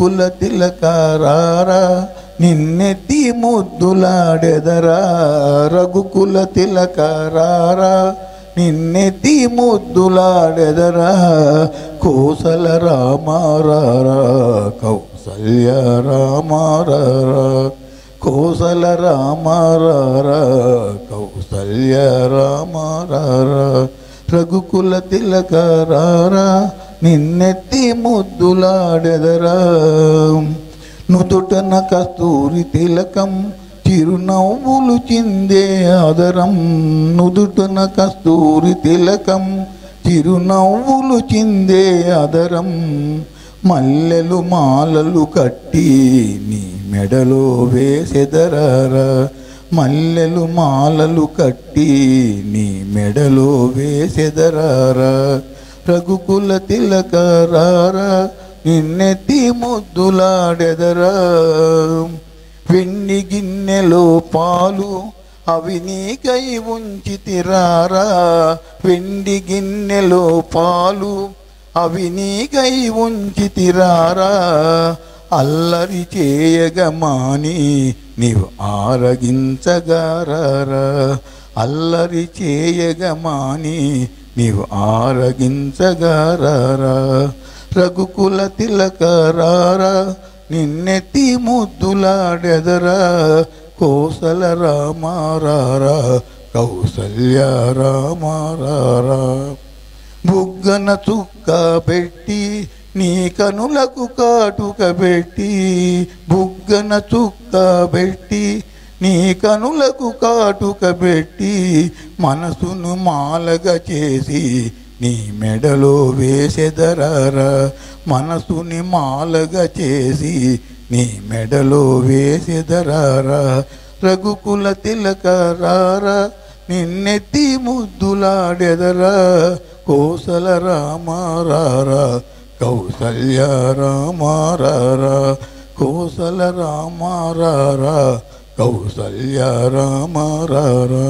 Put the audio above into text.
రఘుకుల తిలకారారా నిన్నెత్తి ముద్దులాడెదరా రఘుకుల తిలకారారా నిన్నెత్తి ముద్దులాడెదరా కోసల రామారారా కౌసల్య రామారారా కోసల రామారారా కౌసల్య రామారారా రఘుకుల తిలకారారా నిన్నెత్తి ముద్దులాడెదరా నుదుటన కస్తూరి తిలకం చిరునవ్వులు చిందే ఆదరం నుదుటన కస్తూరి తిలకం చిరునవ్వులు చిందే ఆదరం మల్లెలు మాలలు కట్టి నీ మెడలో వేసెదరారా మల్లెలు మాలలు కట్టి నీ మెడలో వేసెదరారా రఘుకుల తిలకారారా నిన్నెత్తి ముద్దులాడెదరా వెండి గిన్నెలో పాలు అవి నీకై ఉంచితిరారా వెండి గిన్నెలో పాలు అవి నీకై ఉంచితిరారా అల్లరి చేయగమాని నీవు ఆరగించగారారా అల్లరి చేయగమాని నీవు ఆరగించగారారా రఘుకుల తిలకారారా నిన్నెత్తి ముద్దులాడెదరా కోసల రామారారా కౌసల్య రామారారా బుగ్గన చుక్క పెట్టి నీ కనులకు కాటుక పెట్టి బుగ్గన చుక్క పెట్టి నీ కనులకు కాటుక పెట్టి మనసును మాలగా చేసి నీ మెడలో వేసెదరారా మనసుని మాలగా చేసి నీ మెడలో వేసెదరారా రఘుకుల తిలకారారా నిన్నెత్తి ముద్దులాడెదరా కోసల రామారారా కౌసల్య రామారారా కోసల రామారారా కౌసల్య రామారారా